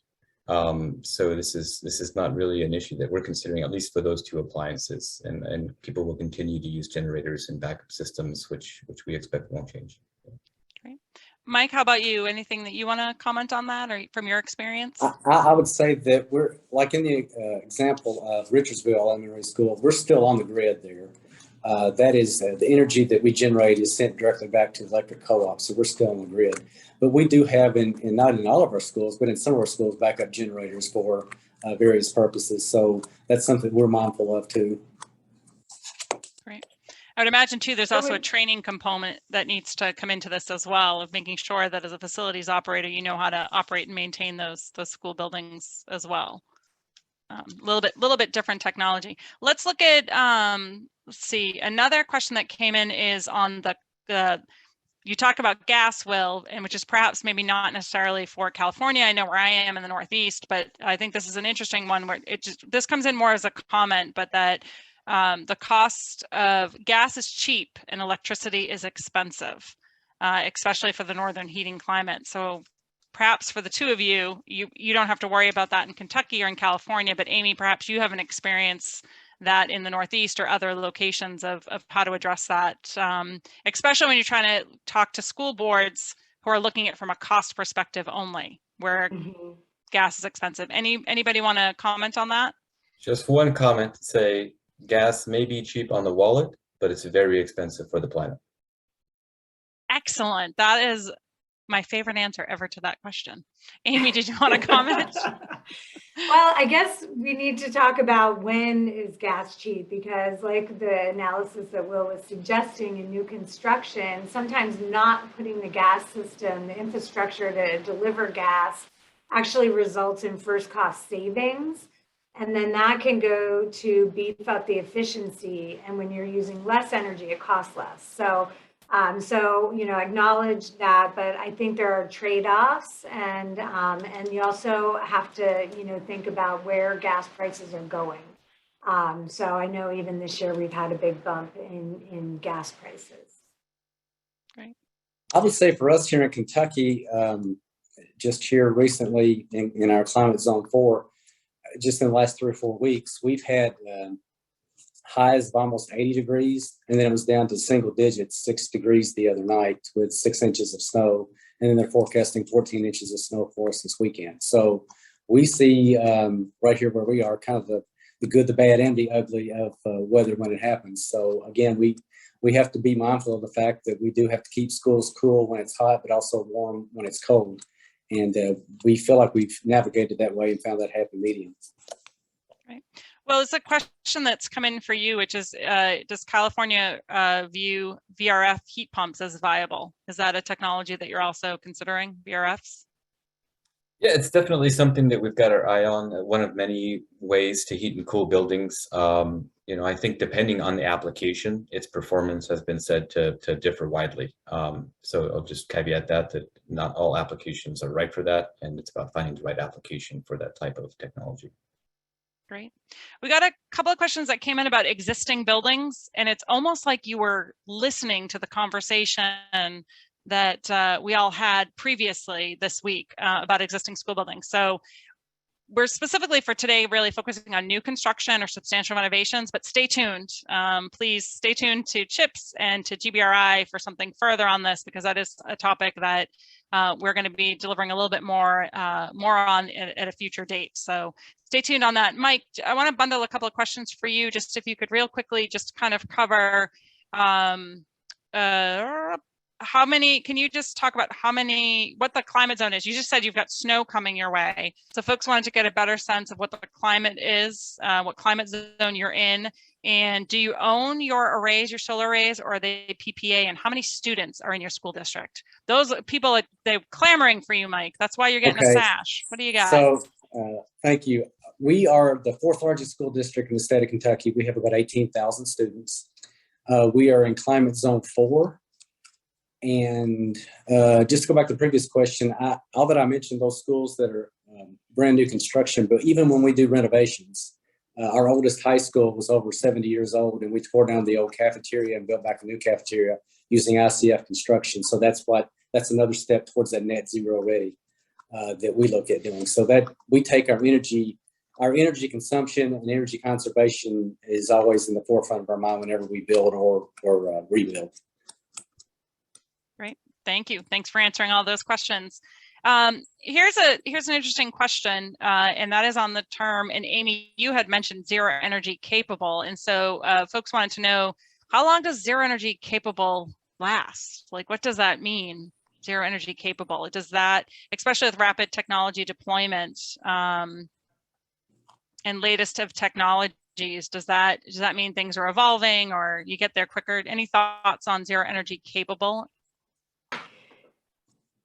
So this is not really an issue that we're considering, at least for those two appliances, and people will continue to use generators and backup systems, which we expect won't change. Great. Mike, how about you? Anything that you want to comment on that, or from your experience? I would say that we're, like in the example of Richardsville Elementary School, we're still on the grid there. That is the energy that we generate is sent directly back to the electric co-op, so we're still on the grid. But we do have, not in all of our schools, but in some of our schools, backup generators for various purposes. So that's something we're mindful of too. Great. I would imagine too, there's also a training component that needs to come into this as well, of making sure that as a facilities operator, you know how to operate and maintain those school buildings as well. A little bit different technology. Let's look at, let's see, another question that came in is on the you talk about gas, Will, and which is perhaps maybe not necessarily for California. I know where I am in the Northeast, but I think this is an interesting one where this comes in more as a comment, but that the cost of gas is cheap and electricity is expensive, especially for the northern heating climate. So perhaps for the two of you, you don't have to worry about that in Kentucky or in California, but Amy, perhaps you have an experience that in the Northeast or other locations of how to address that, especially when you're trying to talk to school boards who are looking at it from a cost perspective only, where gas is expensive. Anybody want to comment on that? Just one comment to say, gas may be cheap on the wallet, but it's very expensive for the planet. Excellent. That is my favorite answer ever to that question. Amy, did you want to comment? Well, I guess we need to talk about when is gas cheap, because like the analysis that Will was suggesting in new construction, sometimes not putting the gas system, the infrastructure to deliver gas actually results in first cost savings. And then that can go to beef up the efficiency. And when you're using less energy, it costs less. So acknowledge that, but I think there are trade-offs, and you also have to, think about where gas prices are going. So I know even this year we've had a big bump in gas prices. Great. I would say for us here in Kentucky, just here recently in our climate zone 4, just in the last 3 or 4 weeks, we've had highs of almost 80 degrees, and then it was down to single digits, 6 degrees the other night with 6 inches of snow, and then they're forecasting 14 inches of snow for us this weekend. So we see right here where we are kind of the good, the bad, and the ugly of weather when it happens. So again, we have to be mindful of the fact that we do have to keep schools cool when it's hot, but also warm when it's cold. And we feel like we've navigated that way and found that happy medium. Right. Well, it's a question that's come in for you, which is, does California view VRF heat pumps as viable? Is that a technology that you're also considering, VRFs? Yeah, it's definitely something that we've got our eye on. One of many ways to heat and cool buildings. I think depending on the application, its performance has been said to differ widely. So I'll just caveat that not all applications are right for that, and it's about finding the right application for that type of technology. Great. We got a couple of questions that came in about existing buildings, and it's almost like you were listening to the conversation that we all had previously this week about existing school buildings. So we're specifically for today really focusing on new construction or substantial renovations, but stay tuned. Please stay tuned to CHIPS and to GBRI for something further on this, because that is a topic that we're going to be delivering a little bit more on at a future date. So stay tuned on that. Mike, I want to bundle a couple of questions for you, just if you could real quickly just kind of cover how many, can you just talk about what the climate zone is? You just said you've got snow coming your way. So folks wanted to get a better sense of what the climate is, what climate zone you're in. And do you own your arrays, your solar arrays, or are they PPA? And how many students are in your school district? Those people, they're clamoring for you, Mike. That's why you're getting a sash. What do you got? So thank you. We are the 4th largest school district in the state of Kentucky. We have about 18,000 students. We are in climate zone 4. And just to go back to the previous question, all that I mentioned, those schools that are brand new construction, but even when we do renovations, our oldest high school was over 70 years old, and we tore down the old cafeteria and built back a new cafeteria using ICF construction. So that's another step towards that net zero ready that we look at doing. So that we take our energy consumption and energy conservation is always in the forefront of our mind whenever we build or rebuild. Great, thank you. Thanks for answering all those questions. Here's an interesting question, and that is on the term, and Amy, you had mentioned zero energy capable. And so folks wanted to know, how long does zero energy capable last? Like, what does that mean? Zero energy capable. Does that, especially with rapid technology deployment and latest of technologies, does that mean things are evolving or you get there quicker? Any thoughts on zero energy capable?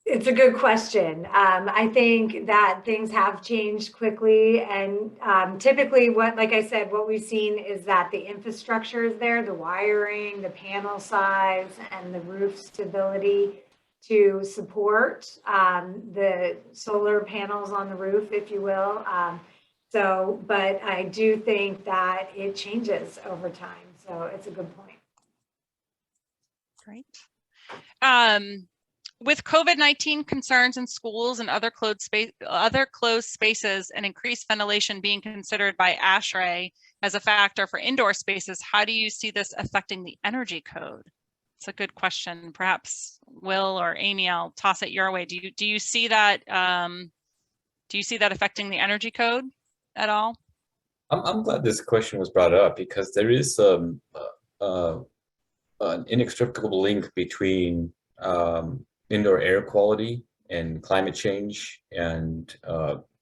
It's a good question. I think that things have changed quickly, and typically like I said, what we've seen is that the infrastructure is there, the wiring, the panel size, and the roof stability to support the solar panels on the roof, if you will. But I do think that it changes over time. So it's a good point. Great. With COVID-19 concerns in schools and other closed spaces and increased ventilation being considered by ASHRAE as a factor for indoor spaces, how do you see this affecting the energy code? It's a good question. Perhaps Will or Amy, I'll toss it your way. Do you see that? Do you see that affecting the energy code at all? I'm glad this question was brought up, because there is an inextricable link between indoor air quality and climate change and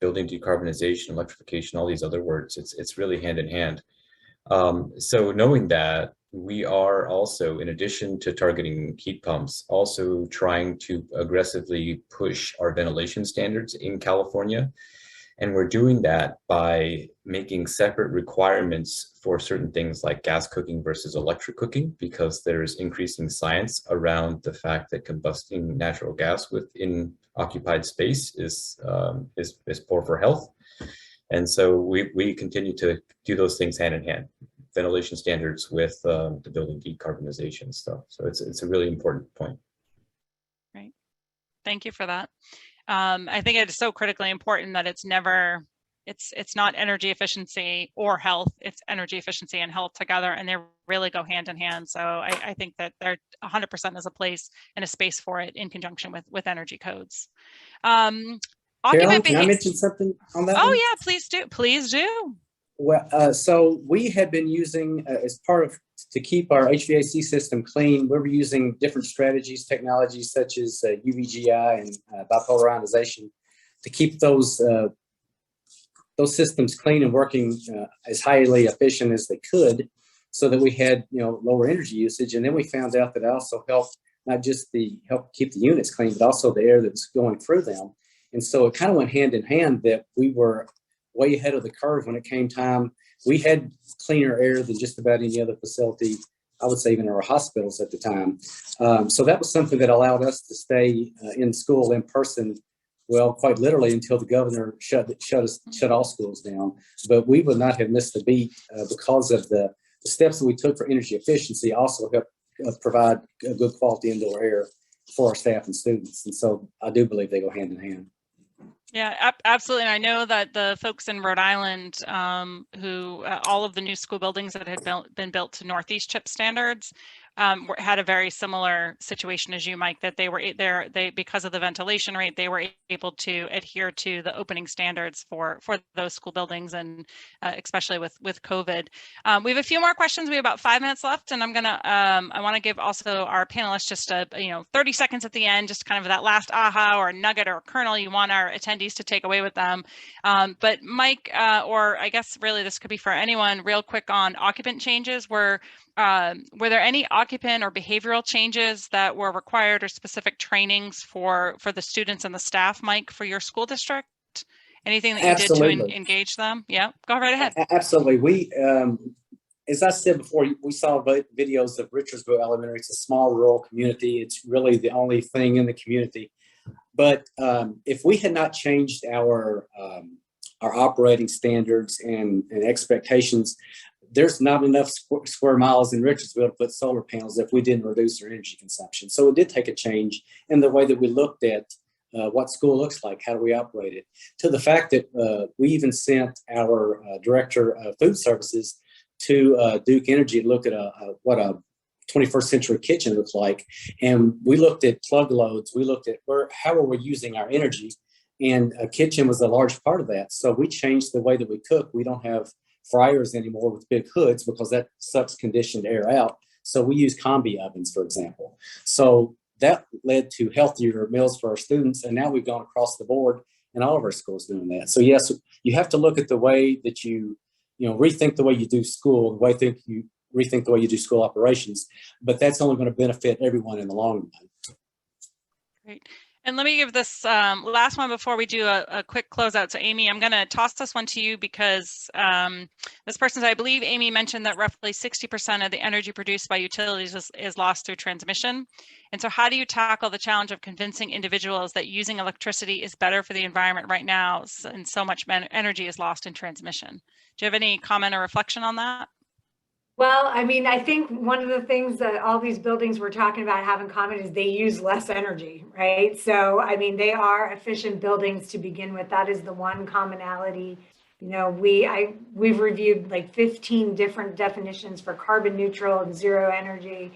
building decarbonization, electrification, all these other words. It's really hand in hand. So knowing that, we are also, in addition to targeting heat pumps, also trying to aggressively push our ventilation standards in California. And we're doing that by making separate requirements for certain things like gas cooking versus electric cooking, because there's increasing science around the fact that combusting natural gas within occupied space is poor for health. And so we continue to do those things hand in hand, ventilation standards with the building decarbonization stuff. So it's a really important point. Right. Thank you for that. I think it's so critically important that it's not energy efficiency or health, it's energy efficiency and health together, and they really go hand in hand. So I think that there 100% is a place and a space for it in conjunction with energy codes. Carolyn, can I mention something on that? Oh one? yeah, please do. Please do. Well, so we have been using, as part of, to keep our HVAC system clean, we're using different strategies, technologies such as UVGI and bipolar ionization to keep those systems clean and working as highly efficient as they could, so that we had lower energy usage. And then we found out that it also helped not just help keep the units clean, but also the air that's going through them. And so it kind of went hand in hand that we were way ahead of the curve when it came time. We had cleaner air than just about any other facility, I would say even our hospitals at the time. So that was something that allowed us to stay in school in person, well, quite literally until the governor shut all schools down. But we would not have missed the beat because of the steps that we took for energy efficiency also helped provide a good quality indoor air for our staff and students. And so I do believe they go hand in hand. Yeah, absolutely. And I know that the folks in Rhode Island, who all of the new school buildings that had been built to Northeast chip standards, had a very similar situation as you, Mike, that they were because of the ventilation rate, they were able to adhere to the opening standards for those school buildings, and especially with COVID. We have a few more questions. We have about 5 minutes left, and I want to give also our panelists just 30 seconds at the end, just kind of that last aha or nugget or kernel you want our attendees to take away with them. But Mike, or I guess really this could be for anyone, real quick on occupant changes. Were there any occupant or behavioral changes that were required, or specific trainings for the students and the staff, Mike, for your school district? Anything that you did to engage them? Yeah, go right ahead. Absolutely. We, as I said before, we saw videos of Richardsville Elementary. It's a small rural community. It's really the only thing in the community. But if we had not changed our operating standards and expectations, there's not enough square miles in Richardsville to put solar panels if we didn't reduce our energy consumption. So it did take a change in the way that we looked at what school looks like, how do we operate it, to the fact that we even sent our director of food services to Duke Energy to look at what a 21st century kitchen looks like. And we looked at plug loads, we looked at how are we using our energy, and a kitchen was a large part of that. So we changed the way that we cook. We don't have fryers anymore with big hoods because that sucks conditioned air out. So we use combi ovens, for example. So that led to healthier meals for our students. And now we've gone across the board in all of our schools doing that. So yes, you have to look at the way that you rethink the way you do school, the way you rethink the way you do school operations, but that's only going to benefit everyone in the long run. Great. And let me give this last one before we do a quick closeout. So Amy, I'm going to toss this one to you because this person, I believe Amy mentioned that roughly 60% of the energy produced by utilities is lost through transmission. And so how do you tackle the challenge of convincing individuals that using electricity is better for the environment right now, and so much energy is lost in transmission? Do you have any comment or reflection on that? Well, I mean, I think one of the things that all these buildings we're talking about have in common is they use less energy, right? So, I mean, they are efficient buildings to begin with. That is the one commonality. We've reviewed like 15 different definitions for carbon neutral and zero energy,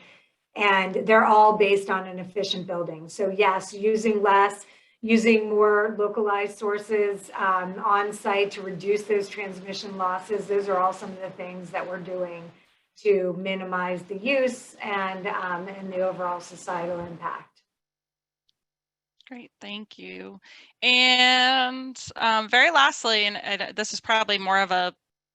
and they're all based on an efficient building. So yes, using less, using more localized sources on site to reduce those transmission losses. Those are all some of the things that we're doing to minimize the use and the overall societal impact. Great, thank you. And very lastly, and this is probably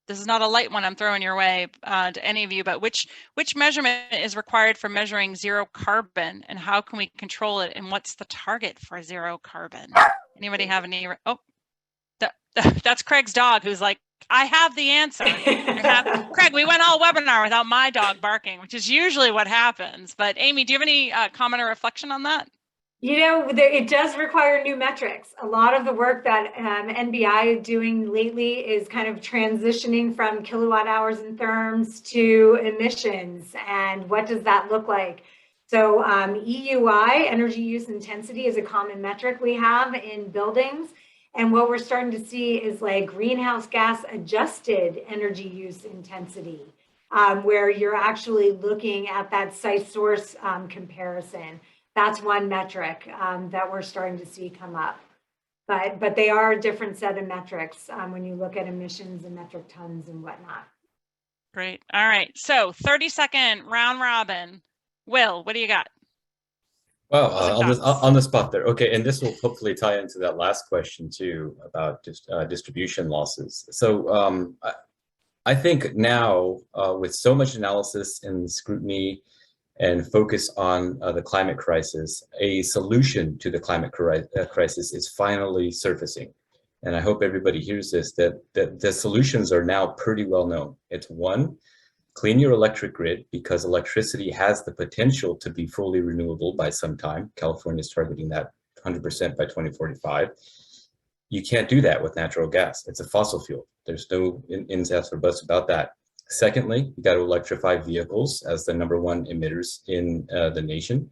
this is not a light one I'm throwing your way to any of you, but which measurement is required for measuring zero carbon, and how can we control it, and what's the target for zero carbon? Anybody have any? Oh, that's Craig's dog, who's like, I have the answer. Craig, we went all webinar without my dog barking, which is usually what happens. But Amy, do you have any comment or reflection on that? It does require new metrics. A lot of the work that NBI is doing lately is kind of transitioning from kilowatt hours and therms to emissions. And what does that look like? So EUI, energy use intensity, is a common metric we have in buildings. And what we're starting to see is like greenhouse gas adjusted energy use intensity, where you're actually looking at that site source comparison. That's one metric that we're starting to see come up. But they are a different set of metrics when you look at emissions and metric tons and whatnot. Great. All right. So 30-second round robin. Will, what do you got? Well, on the spot there. Okay, and this will hopefully tie into that last question too about just distribution losses. So I think now with so much analysis and scrutiny and focus on the climate crisis, a solution to the climate crisis is finally surfacing. And I hope everybody hears this, that the solutions are now pretty well known. It's one, clean your electric grid, because electricity has the potential to be fully renewable by some time. California is targeting that 100% by 2045. You can't do that with natural gas. It's a fossil fuel. There's no ins, ands, or buts about that. Secondly, you got to electrify vehicles as the #1 emitters in the nation.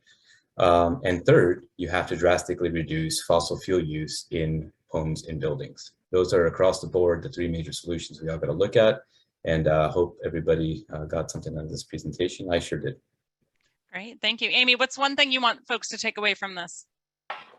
And third, you have to drastically reduce fossil fuel use in homes and buildings. Those are across the board, the three major solutions we all got to look at. And hope everybody got something out of this presentation. I sure did. Great, thank you. Amy, what's one thing you want folks to take away from this?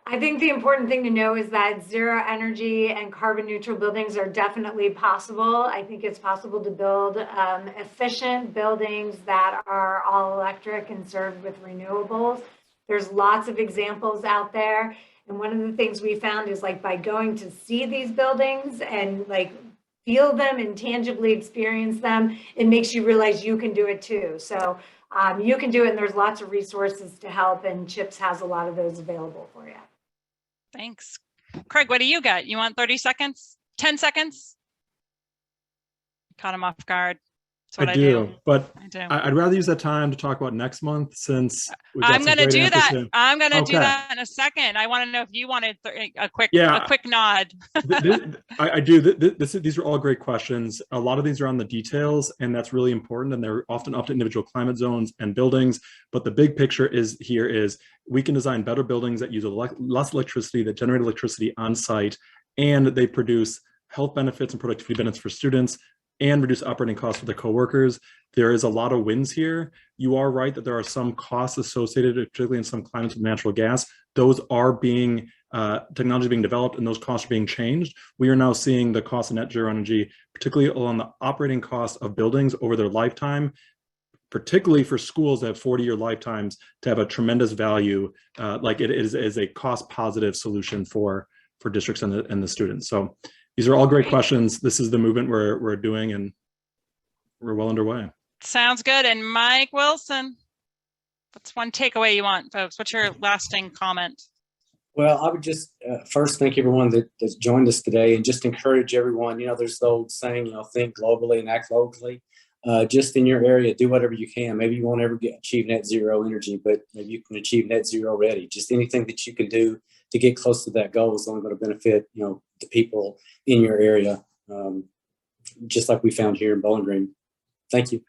I think the important thing to know is that zero energy and carbon neutral buildings are definitely possible. I think it's possible to build efficient buildings that are all electric and served with renewables. There's lots of examples out there. And one of the things we found is like by going to see these buildings and like feel them and tangibly experience them, it makes you realize you can do it too. So you can do it, and there's lots of resources to help, and CHIPS has a lot of those available for you. Thanks. Craig, what do you got? You want 30 seconds? 10 seconds? Caught him off guard. That's what I do. But I do. I'd rather use that time to talk about next month, since I'm going to do that. I'm going to do that in a second. I want to know if you wanted a quick nod. I do. These are all great questions. A lot of these are on the details, and that's really important. And they're often up to individual climate zones and buildings. But the big picture is we can design better buildings that use less electricity, that generate electricity on site, and they produce health benefits and productivity benefits for students, and reduce operating costs for the coworkers. There is a lot of wins here. You are right that there are some costs associated, particularly in some climates with natural gas. Those are being, technology being developed, and those costs are being changed. We are now seeing the cost of net zero energy, particularly along the operating costs of buildings over their lifetime, particularly for schools that have 40-year lifetimes, to have a tremendous value. Like it is a cost positive solution for districts and the students. So these are all great questions. This is the movement we're doing, and we're well underway. Sounds good. And Mike Wilson, what's one takeaway you want, folks? What's your lasting comment? Well, I would just first thank everyone that's joined us today, and just encourage everyone. There's the old saying, think globally and act locally. Just in your area, do whatever you can. Maybe you won't ever achieve net zero energy, but maybe you can achieve net zero already. Just anything that you can do to get close to that goal is only going to benefit, the people in your area, just like we found here in Bowling Green. Thank you.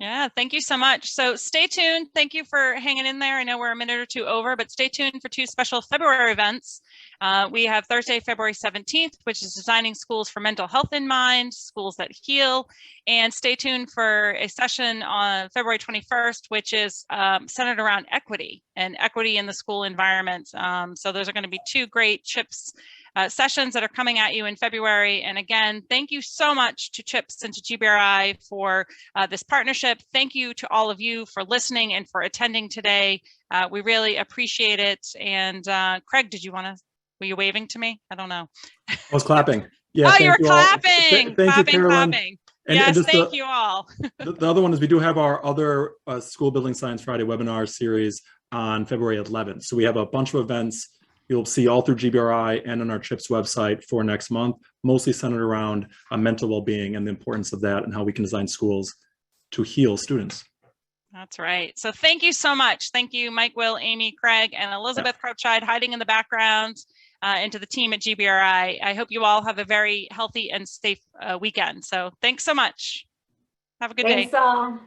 Yeah, thank you so much. So stay tuned. Thank you for hanging in there. I know we're a minute or two over, but stay tuned for 2 special February events. We have Thursday, February 17th, which is Designing Schools for Mental Health in Mind, Schools That Heal. And stay tuned for a session on February 21st, which is centered around equity and equity in the school environment. So those are going to be 2 great CHIPS sessions that are coming at you in February. And again, thank you so much to CHIPS and to GBRI for this partnership. Thank you to all of you for listening and for attending today. We really appreciate it. And Craig, were you waving to me? I don't know. I was clapping. Yeah. Oh, you're clapping. Thank you, Carolyn. Clapping. And yes, thank you all. The other one is we do have our other School Building Science Friday webinar series on February 11th. So we have a bunch of events you'll see all through GBRI and on our CHIPS website for next month, mostly centered around mental well-being and the importance of that and how we can design schools to heal students. That's right. So thank you so much. Thank you, Mike, Will, Amy, Craig, and Elizabeth Crouchide hiding in the background, and to the team at GBRI. I hope you all have a very healthy and safe weekend. So thanks so much. Have a good day. Thanks all.